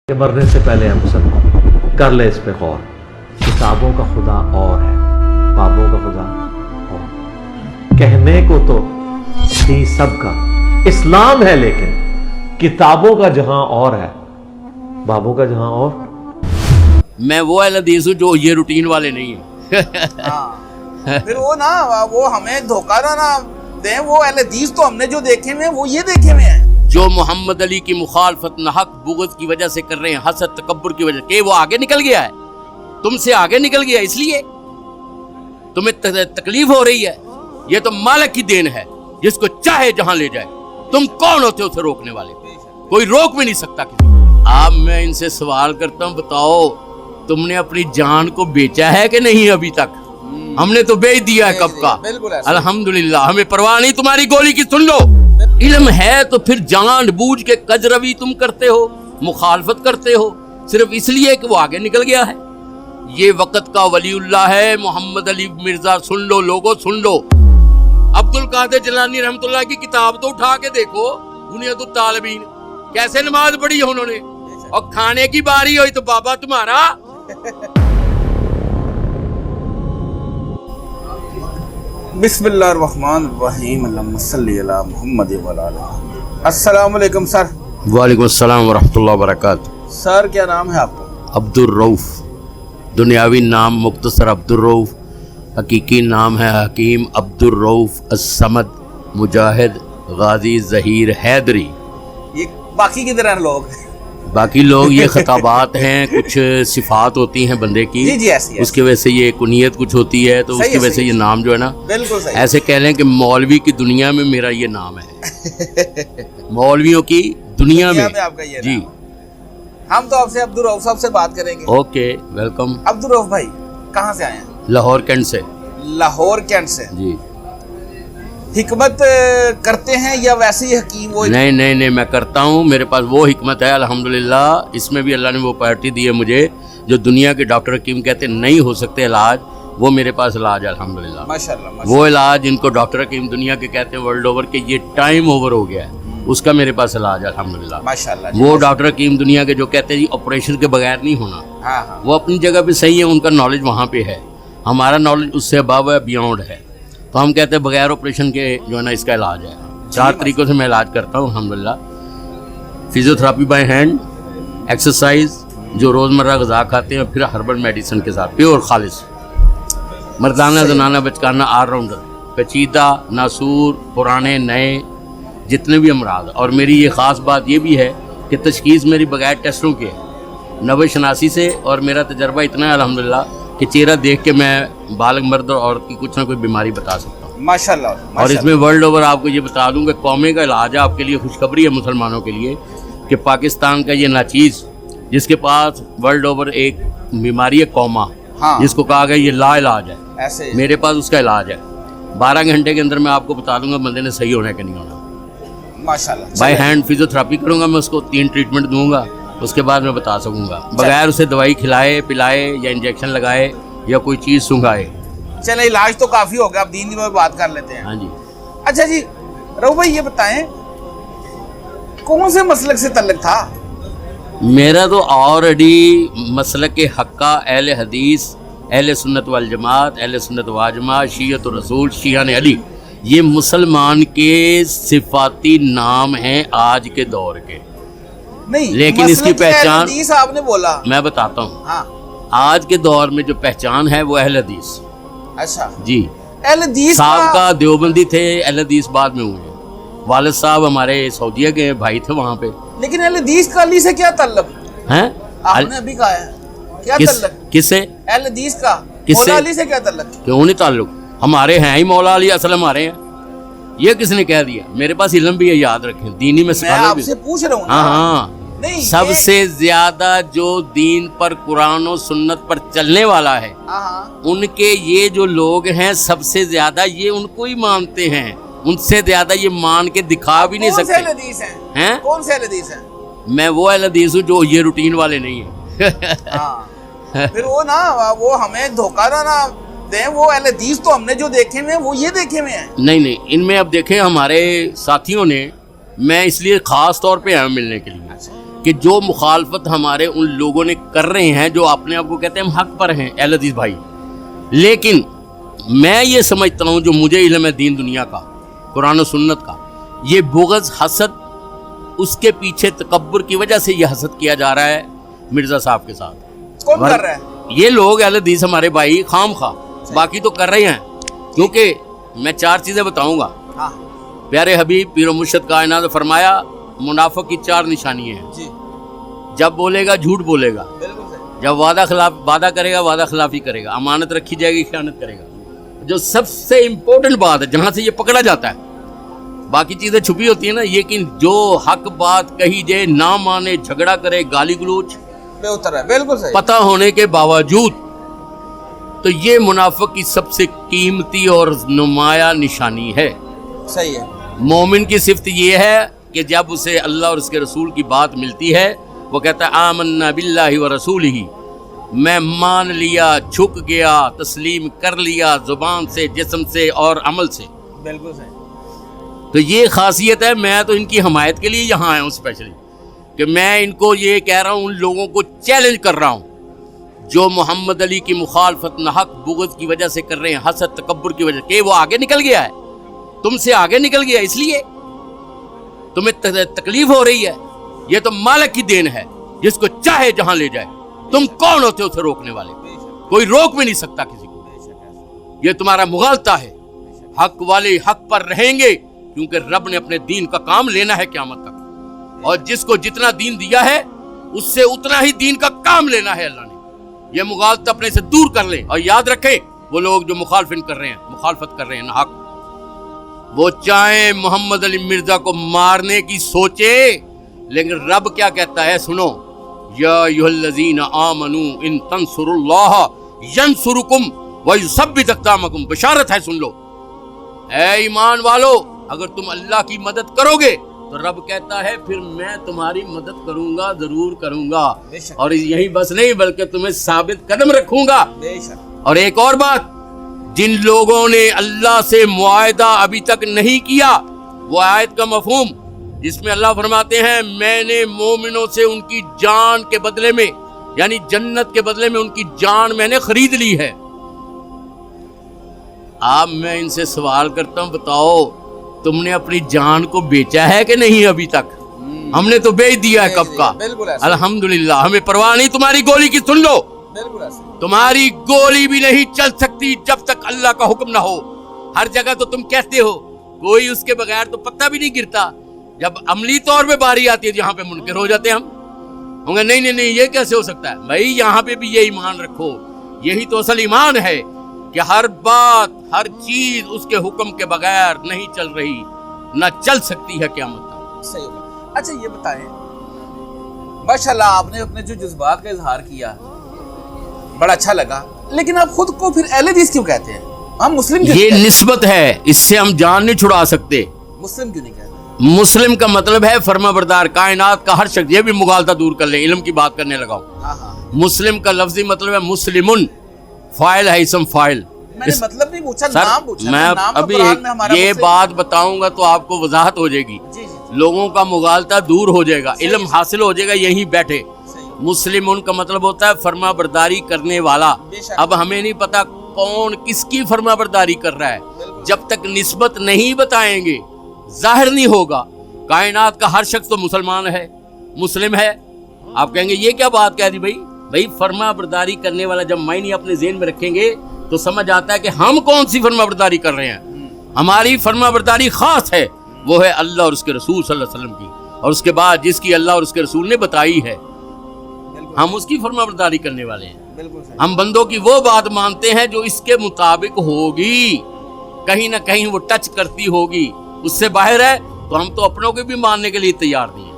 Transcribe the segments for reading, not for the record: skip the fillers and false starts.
کہ مرنے سے پہلے ہم سب کر لے اس پہ غور. کتابوں کا خدا اور ہے، بابوں کا خدا اور. کہنے کو تو تھی سب کا اسلام ہے، لیکن کتابوں کا جہاں اور ہے، بابوں کا جہاں اور. میں وہ اہل حدیث ہوں جو یہ روٹین والے نہیں ہیں. پھر وہ نا وہ ہمیں دھوکہ نہ دیں. وہ اہل حدیث تو ہم نے جو دیکھے ہوئے ہیں وہ یہ دیکھے ہوئے ہیں جو محمد علی کی مخالفت نحق بغض کی وجہ سے کر رہے ہیں، حسد تکبر کی وجہ سے. کہ وہ آگے نکل گیا ہے، تم سے آگے نکل گیا، اس لیے تمہیں تکلیف ہو رہی ہے. یہ تو مالک کی دین ہے، جس کو چاہے جہاں لے جائے. تم کون ہوتے ہو اسے روکنے والے؟ کوئی روک بھی نہیں سکتا کسی کو. اب میں ان سے سوال کرتا ہوں، بتاؤ تم نے اپنی جان کو بیچا ہے کہ نہیں ابھی تک؟ ہم نے تو بیچ دیا ہے کب کا. الحمدللہ، ہمیں پرواہ نہیں تمہاری گولی کی. سن لو، علم ہے تو پھر جان بوجھ کے کجروی تم کرتے ہو، مخالفت کرتے ہو صرف اس لیے کہ وہ آگے نکل گیا ہے. یہ وقت کا ولی اللہ ہے محمد علی مرزا. سن لو لوگو، سن لو. عبد القادر جیلانی رحمۃ اللہ کی کتاب تو اٹھا کے دیکھو، بنیاد الطالبین. کیسے نماز پڑھی ہے انہوں نے، اور کھانے کی باری ہوئی تو بابا تمہارا. بسم اللہ الرحمن الرحیم. اللہم صلی علی محمد وعلی آلہ محمد. السلام علیکم سر. وعلیکم السلام ورحمۃ اللہ وبرکاتہ. سر کیا نام ہے آپ کا؟ عبد الرؤف. دنیاوی نام مختصر عبد الرؤف، حقیقی نام ہے حکیم عبد الرؤف الصمد مجاہد غازی ظہیر حیدری. یہ باقی کی طرح لوگ باقی لوگ یہ خطابات ہیں، کچھ صفات ہوتی ہیں بندے کی، جی ایسی اس کی وجہ سے یہ کنیت کچھ ہوتی ہے، تو اس کی وجہ سے یہ نام جو ہے نا، بالکل صحیح. ایسے کہہ لیں کہ مولوی کی دنیا میں میرا یہ نام ہے. مولویوں کی دنیا میں آپ کا یہ جی. ہم تو آپ سے عبد الرؤف صاحب سے بات کریں گے. Okay, welcome. عبد الرؤف بھائی کہاں سے آئے ہیں؟ لاہور کینٹ سے. لاہور کینٹ سے. جی. حکمت کرتے ہیں یا ویسے ہی حکیم؟ وہ نہیں، میں کرتا ہوں. میرے پاس وہ حکمت ہے الحمدللہ. اس میں بھی اللہ نے وہ پارٹی دی ہے مجھے، جو دنیا کے ڈاکٹر حکیم کہتے نہیں ہو سکتے علاج، وہ میرے پاس علاج ہے الحمدللہ. ماشاءاللہ. وہ علاج جن کو ڈاکٹر حکیم دنیا کے کہتے ہیں ورلڈ اوور کہ یہ ٹائم اوور ہو گیا ہے، اس کا میرے پاس علاج ہے الحمدللہ. ماشاءاللہ. وہ ڈاکٹر حکیم دنیا کے جو کہتے ہیں جی آپریشن کے بغیر نہیں ہونا، ہاں وہ اپنی جگہ پہ صحیح ہے، ان کا نالج وہاں پہ ہے. ہمارا نالج اس سے ابو ہے، بیونڈ ہے. تو ہم کہتے ہیں بغیر آپریشن کے جو ہے نا اس کا علاج ہے. 4 طریقوں سے میں علاج کرتا ہوں الحمدللہ. فزیوتھراپی بائی ہینڈ، ایکسرسائز، جو روزمرہ غذا کھاتے ہیں، اور پھر ہربل میڈیسن کے ساتھ پیور خالص. مردانہ زنانہ بچکانہ آل راؤنڈر، پیچیدہ ناسور پرانے نئے جتنے بھی امراض. اور میری یہ خاص بات یہ بھی ہے کہ تشخیص میری بغیر ٹیسٹوں کی ہے، نوے شناسی سے. اور میرا تجربہ اتنا ہے الحمدللہ کہ چہرہ دیکھ کے میں بالغ مرد اور عورت کی کچھ نہ کوئی بیماری بتا سکتا ہوں. ماشاءاللہ. اور اس میں ورلڈ اوور آپ کو یہ بتا دوں کہ قومے کا علاج ہے. آپ کے لیے خوشخبری ہے مسلمانوں کے لیے کہ پاکستان کا یہ ناچیز جس کے پاس ورلڈ اوور ایک بیماری ہے قوما، جس کو کہا گیا یہ لا علاج ہے، ایسے میرے پاس اس کا علاج ہے. 12 گھنٹے کے اندر میں آپ کو بتا دوں گا بندے نے صحیح ہونا ہے کہ نہیں ہونا. ماشاءاللہ. بائی ہینڈ فزیوتھراپی کروں گا میں، اس کو 3 ٹریٹمنٹ دوں گا، اس کے بعد میں بتا سکوں گا بغیر اسے دوائی کھلائے پلائے یا انجیکشن لگائے یا کوئی چیز سنگھائے. چلے علاج تو کافی ہو گیا، اب دین میں بات کر لیتے ہیں. ہاں جی. اچھا جی رؤف بھائی یہ بتائیں کون سے مسلک سے تعلق تھا؟ میرا تو آلریڈی مسلک حقہ، اہل حدیث، اہل سنت والجماعت، اہل سنت واجماعت، شیعۃ الرسول، شیعہ علی، یہ مسلمان کے صفاتی نام ہیں آج کے دور کے. نہیں، لیکن اس کی پہچان حدیث آپ نے بولا. میں بتاتا ہوں. ہاں. آج کے دور میں جو پہچان ہے وہ اہل حدیث. اچھا جی. اہل حدیث صاحب کا دیوبندی تھے، اہل حدیث بعد میں ہوئے. والد صاحب ہمارے سعودیہ کے بھائی تھے وہاں پہ. لیکن اہل حدیث کا علی سے کیا تعلق ہیں؟ آپ نے ابھی کہا ہے کیا تعلق کس سے؟ اہل حدیث کا کس سے؟ مولا علی سے کیا تعلق؟ کیوں نہیں تعلق؟ ہمارے ہیں ہی مولا علی، اصل ہمارے ہیں. یہ کس نے کہہ دیا؟ میرے پاس علم بھی ہے، یاد رکھیں، دینی میں میں آپ سے پوچھ رہا ہوں. ہاں. نہیں، سب سے زیادہ جو دین پر، قرآن و سنت پر چلنے والا ہے، ان کے یہ جو لوگ ہیں سب سے زیادہ یہ ان کو ہی مانتے ہیں. ان سے زیادہ یہ مان کے دکھا بھی نہیں سکتے. کون سے اہل حدیث ہیں؟ کون سے اہل حدیث ہیں؟ میں وہ اہل حدیث ہوں جو یہ روٹین والے نہیں ہیں. پھر وہ نا وہ ہمیں دھوکہ نہ دیں. وہ اہل حدیث تو ہم نے جو دیکھے ہوئے ہیں وہ یہ دیکھے ہوئے ہیں. نہیں، ان میں اب دیکھیں ہمارے ساتھیوں نے، میں اس لیے خاص طور پہ آیا ملنے کے لیے کہ جو مخالفت ہمارے ان لوگوں نے کر رہے ہیں جو اپنے آپ کو کہتے ہیں ہم حق پر ہیں اہل حدیث بھائی، لیکن میں یہ سمجھتا ہوں جو مجھے علم ہے دین دنیا کا، قرآن و سنت کا، یہ بغض حسد اس کے پیچھے تکبر کی وجہ سے یہ حسد کیا جا رہا ہے مرزا صاحب کے ساتھ۔ کون کر رہا ہے؟ یہ لوگ اہل حدیث ہمارے بھائی خام خواہ، باقی تو کر رہے ہیں، کیونکہ میں 4 چیزیں بتاؤں گا۔ ہاں پیارے حبیب پیر و مرشد کائنات نے فرمایا منافق کی 4 نشانیاں ہیں، جی جب بولے گا جھوٹ بولے گا، بالکل صحیح، جب وعدہ کرے گا وعدہ خلافی کرے گا، امانت رکھی جائے گی خیانت کرے گا۔ جو سب سے امپورٹنٹ بات ہے جہاں سے یہ پکڑا جاتا ہے، باقی چیزیں چھپی ہوتی ہیں نا، لیکن جو حق بات کہی جائے نہ مانے، جھگڑا کرے، گالی گلوچ بے اتر ہے، بالکل صحیح، پتہ ہونے کے باوجود، تو یہ منافق کی سب سے قیمتی اور نمایاں نشانی ہے۔ صحیح ہے، مومن کی صفت یہ ہے کہ جب اسے اللہ اور اس کے رسول کی بات ملتی ہے وہ کہتا ہے آمنا باللہ و رسولہ، میں مان لیا، جھک گیا، تسلیم کر لیا، زبان سے، جسم سے اور عمل سے۔ بالکل صحیح، تو یہ خاصیت ہے۔ میں تو ان کی حمایت کے لیے یہاں آیا ہوں اسپیشلی، کہ میں ان کو یہ کہہ رہا ہوں، ان لوگوں کو چیلنج کر رہا ہوں جو محمد علی کی مخالفت ناحق بغض کی وجہ سے کر رہے ہیں، حسد تکبر کی وجہ سے، کہ وہ آگے نکل گیا ہے، تم سے آگے نکل گیا، اس لیے تمہیں تکلیف ہو رہی ہے۔ یہ تو مالک کی دین ہے، جس کو چاہے جہاں لے جائے، تم کون ہوتے ہو اسے روکنے والے؟ کوئی روک بھی نہیں سکتا کسی کو۔ یہ تمہارا مغالطہ ہے، حق والے حق پر رہیں گے، کیونکہ رب نے اپنے دین کا کام لینا ہے قیامت تک، اور جس کو جتنا دین دیا ہے اس سے اتنا ہی دین کا کام لینا ہے اللہ نے۔ یہ مغالطہ اپنے سے دور کر لیں، اور یاد رکھیں وہ لوگ جو مخالفت کر رہے ہیں ناحق، وہ چاہیں محمد علی مرزا کو مارنے کی سوچے، لیکن رب کیا کہتا ہے سنو، یا ایھا الذین آمنوا ان تنصروا اللہ ینصرکم ویثبت اقدامکم، بشارت ہے، سن لو، اے ایمان والو، اگر تم اللہ کی مدد کرو گے تو رب کہتا ہے پھر میں تمہاری مدد کروں گا، ضرور کروں گا، اور یہی بس نہیں بلکہ تمہیں ثابت قدم رکھوں گا۔ اور ایک اور بات، جن لوگوں نے اللہ سے معاہدہ ابھی تک نہیں کیا، وہ آیت کا مفہوم جس میں اللہ فرماتے ہیں میں نے مومنوں سے ان کی جان کے بدلے میں، یعنی جنت کے بدلے میں ان کی جان میں نے خرید لی ہے۔ اب میں ان سے سوال کرتا ہوں، بتاؤ تم نے اپنی جان کو بیچا ہے کہ نہیں ابھی تک؟ ہم نے تو بیچ دیا ہے کب کا، الحمدللہ، ہمیں پرواہ نہیں تمہاری گولی کی۔ سن لو، تمہاری گولی بھی نہیں چل سکتی جب تک اللہ کا حکم نہ ہو۔ ہر جگہ تو تم کہتے ہو کوئی اس کے بغیر تو پتہ بھی نہیں گرتا، جب عملی طور پہ باری آتی ہے یہاں پہ منکر ہو جاتے ہیں ہم، ہوں گے نہیں یہ کیسے ہو سکتا ہے؟ بھائی یہاں پہ بھی یہ ایمان رکھو، یہی تو اصل ایمان ہے کہ ہر بات، ہر چیز اس کے حکم کے بغیر نہیں چل رہی، نہ چل سکتی ہے قیامت تک۔ صحیح ہوگا۔ اچھا یہ بتائیں، ماشاءاللہ آپ نے اپنے جو جذبات کا اظہار کیا بڑا اچھا لگا، لیکن آپ خود کو پھر اہل حدیث کیوں کہتے ہیں؟ ہم مسلم کیوں یہ کہتے ہیں؟ نسبت ہے، اس سے ہم جان نہیں چھڑا سکتے۔ مسلم کیوں نہیں کہتے؟ مسلم کا مطلب ہے فرما بردار کائنات کا ہر شخص۔ یہ بھی مغالطہ دور کر لیں، علم کی بات کرنے لگا ہوں۔ ہاں مسلم کا لفظی مطلب ہے مسلمن، فاعل ہے اسم فاعل۔ میں نے مطلب نہیں پوچھا، سر نام پوچھا، میں نام تو ابھی قرآن میں ہمارا یہ مسلم- بات بتاؤں گا تو آپ کو وضاحت ہو جائے گی، جی لوگوں کا مغالطہ دور ہو جائے گا، علم حاصل ہو جائے گا یہیں بیٹھے۔ صحیح، مسلم ان کا مطلب ہوتا ہے فرما برداری کرنے والا۔ بے شک۔ اب ہمیں نہیں پتا کون کس کی فرما برداری کر رہا ہے، بالکل۔ جب تک نسبت نہیں بتائیں گے ظاہر نہیں ہوگا۔ کائنات کا ہر شخص تو مسلمان ہے، مسلم ہے۔ آپ کہیں گے یہ کیا بات کہہ دی بھائی فرما برداری کرنے والا جب معنی اپنے ذہن میں رکھیں گے تو سمجھ آتا ہے کہ ہم کون سی فرما برداری کر رہے ہیں۔ ہماری فرما برداری خاص ہے، وہ ہے اللہ اور اس کے رسول صلی اللہ علیہ وسلم کی، اور اس کے بعد جس کی اللہ اور اس کے رسول نے بتائی ہے ہم اس کی فرما برداری کرنے والے ہیں۔ بالکل صحیح۔ ہم بندوں کی وہ بات مانتے ہیں جو اس کے مطابق ہوگی، کہیں نہ کہیں وہ ٹچ کرتی ہوگی، اس سے باہر ہے تو ہم تو اپنوں کو بھی ماننے کے لیے تیار نہیں ہیں۔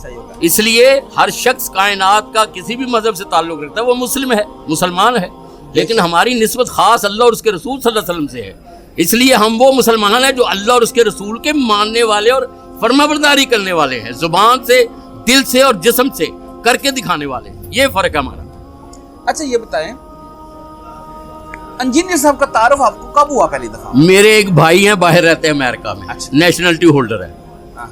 صحیح ہوگا۔ اس لیے ہر شخص کائنات کا کسی بھی مذہب سے تعلق رکھتا ہے وہ مسلم ہے، مسلمان ہے، لیکن ہماری نسبت خاص اللہ اور اس کے رسول صلی اللہ علیہ وسلم سے ہے۔ اس لیے ہم وہ مسلمان ہیں جو اللہ اور اس کے رسول کے ماننے والے اور فرما برداری کرنے والے ہیں، زبان سے، دل سے اور جسم سے کر کے دکھانے والے ہیں۔ یہ فرق ہے ہمارا۔ اچھا یہ بتائیں، انجینئر صاحب کا تعارف آپ کو کب ہوا پہلی دفعہ؟ میرے ایک بھائی ہیں، باہر رہتے ہیں امریکہ میں، نیشنلٹی ہولڈر ہے۔